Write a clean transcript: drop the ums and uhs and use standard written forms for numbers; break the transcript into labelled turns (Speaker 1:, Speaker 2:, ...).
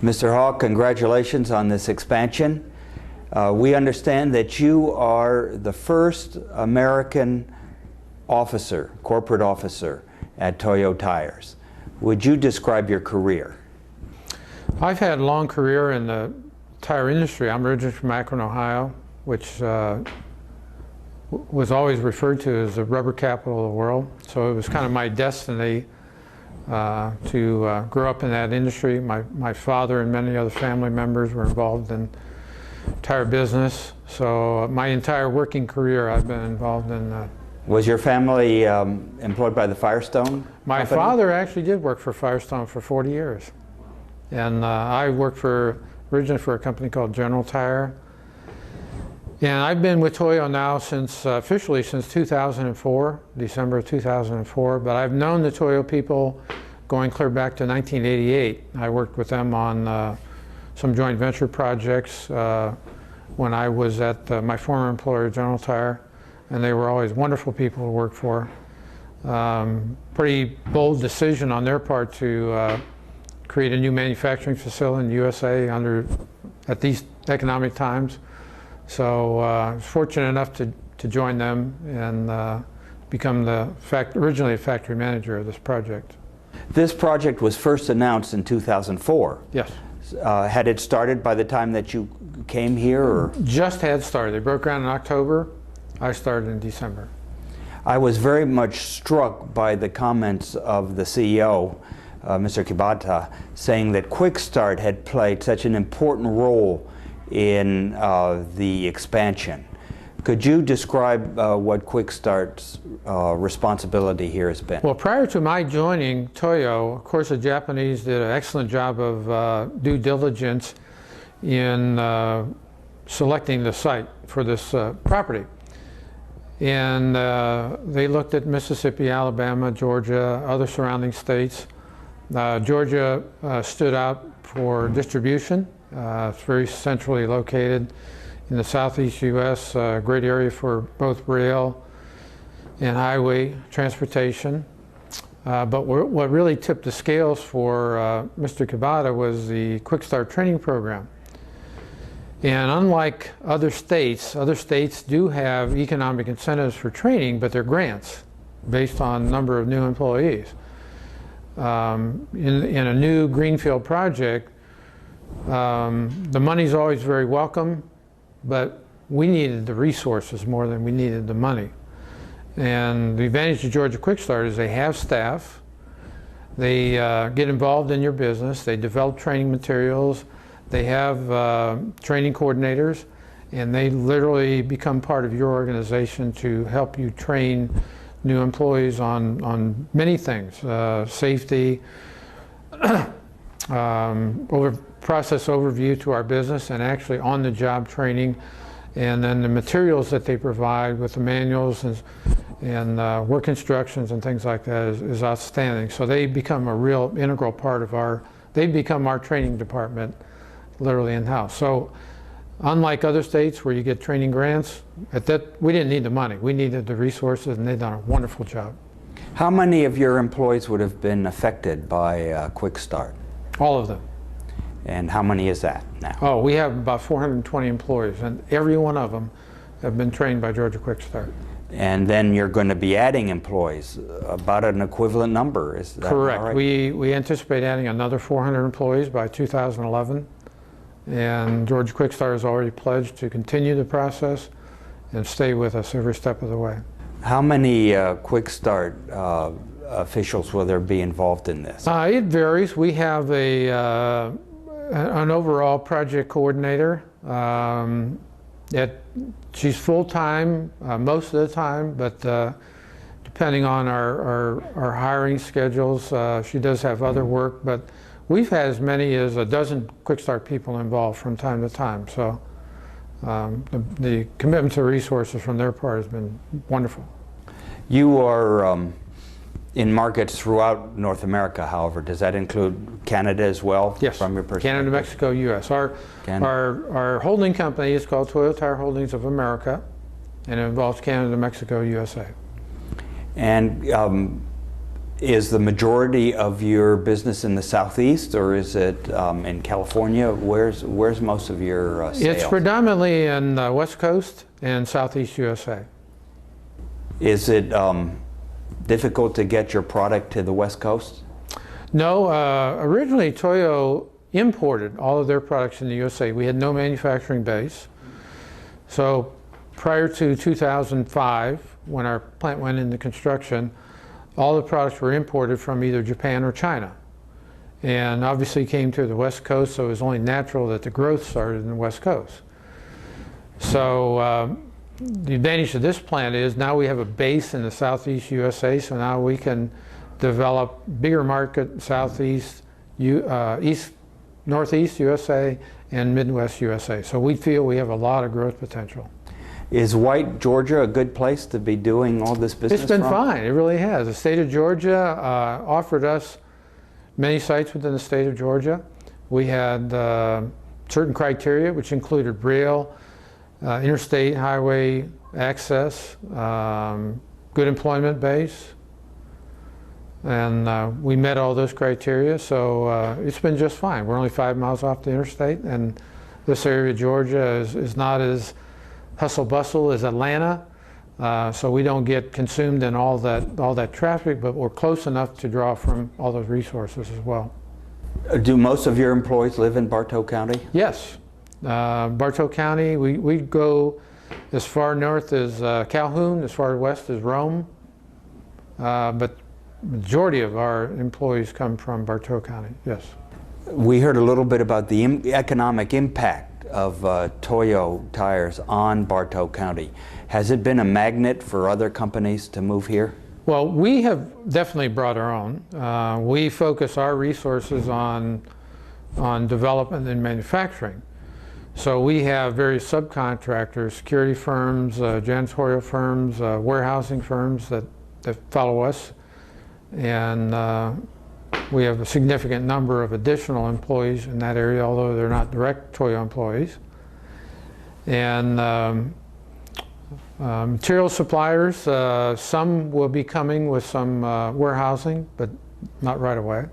Speaker 1: Mr. Hall, congratulations on this expansion. We understand that you are the first American officer, corporate officer at Toyo Tires. Would you describe your career?
Speaker 2: I've had a long career in the tire industry. I'm originally from Akron, Ohio, which was always referred to as the rubber capital of the world. So it was kind of my destiny to grow up in that industry. My father and many other family members were involved in tire business. So my entire working career I've been involved in.
Speaker 1: Was your family employed by the Firestone
Speaker 2: My
Speaker 1: company?
Speaker 2: father actually did work for Firestone for 40 years. And I worked originally for a company called General Tire. And I've been with Toyo now officially since 2004, December of 2004, but I've known the Toyo people going clear back to 1988. I worked with them on some joint venture projects when I was at my former employer, General Tire, and they were always wonderful people to work for. Pretty bold decision on their part to create a new manufacturing facility in the USA at these economic times. So I was fortunate enough to join them and become originally a factory manager of this project.
Speaker 1: This project was first announced in 2004.
Speaker 2: Yes.
Speaker 1: Had it started by the time that you came here, or?
Speaker 2: Just had started. They broke ground in October. I started in December.
Speaker 1: I was very much struck by the comments of the CEO, Mr. Kibata, saying that Quickstart had played such an important role in the expansion. Could you describe what Quickstart's responsibility here has been?
Speaker 2: Well, prior to my joining Toyo, of course the Japanese did an excellent job of due diligence in selecting the site for this property. And they looked at Mississippi, Alabama, Georgia, other surrounding states. Georgia stood out for distribution. It's very centrally located in the southeast U.S., a great area for both rail and highway transportation. But what really tipped the scales for Mr. Kibata was the Quickstart training program. And unlike other states do have economic incentives for training, but they're grants based on number of new employees. In a new greenfield project, the money's always very welcome, but we needed the resources more than we needed the money. And the advantage of Georgia Quickstart is they have staff, they get involved in your business, they develop training materials, they have training coordinators, and they literally become part of your organization to help you train new employees on many things, safety, process overview to our business, and actually on-the-job training, and then the materials that they provide with the manuals and work instructions and things like that is outstanding. So they become a real integral part of they become our training department, literally in-house. So unlike other states where you get training grants, we didn't need the money. We needed the resources, and they've done a wonderful job.
Speaker 1: How many of your employees would have been affected by Quickstart?
Speaker 2: All of them.
Speaker 1: And how many is that now?
Speaker 2: Oh, we have about 420 employees, and every one of them have been trained by Georgia Quickstart.
Speaker 1: And then you're going to be adding employees, about an equivalent number, is that
Speaker 2: correct?
Speaker 1: Right?
Speaker 2: We anticipate adding another 400 employees by 2011, and Georgia Quickstart has already pledged to continue the process and stay with us every step of the way.
Speaker 1: How many Quickstart officials will there be involved in this?
Speaker 2: It varies. We have an overall project coordinator. She's full-time most of the time, but depending on our hiring schedules, she does have other work. But we've had as many as a dozen Quickstart people involved from time to time. So the commitment to resources from their part has been wonderful. You
Speaker 1: are in markets throughout North America, however. Does that include Canada as well?
Speaker 2: Yes,
Speaker 1: from your perspective?
Speaker 2: Canada, Mexico, U.S. Our holding company is called Toyo Tire Holdings of America, and it involves Canada, Mexico, USA.
Speaker 1: And Is the majority of your business in the Southeast, or is it in California? Where's most of your sales?
Speaker 2: It's predominantly in West Coast and Southeast USA.
Speaker 1: Is it difficult to get your product to the West Coast?
Speaker 2: No, originally Toyo imported all of their products in the USA. We had no manufacturing base. So prior to 2005, when our plant went into construction, all the products were imported from either Japan or China. And obviously came to the West Coast, so it was only natural that the growth started in the West Coast. So the advantage of this plant is now we have a base in the Southeast USA, so now we can develop bigger market Southeast, Northeast USA, and Midwest USA. So we feel we have a lot of growth potential.
Speaker 1: Is White, Georgia a good place to be doing all this business
Speaker 2: It's been
Speaker 1: from?
Speaker 2: fine, it really has. The state of Georgia offered us many sites within the state of Georgia. We had certain criteria, which included rail, interstate highway access, good employment base, and we met all those criteria, so it's been just fine. We're only 5 miles off the interstate, and this area of Georgia is not as hustle bustle as Atlanta, so we don't get consumed in all that traffic, but we're close enough to draw from all those resources as well.
Speaker 1: Do most of your employees live in Bartow County?
Speaker 2: Yes. Bartow County, we go as far north as Calhoun, as far west as Rome, but majority of our employees come from Bartow County, yes.
Speaker 1: We heard a little bit about the economic impact of Toyo tires on Bartow County. Has it been a magnet for other companies to move here?
Speaker 2: Well, we have definitely brought our own. We focus our resources on development and manufacturing. So we have various subcontractors, security firms, janitorial firms, warehousing firms that follow us. And we have a significant number of additional employees in that area, although they're not direct Toyo employees. And material suppliers, some will be coming with some warehousing, but not right away.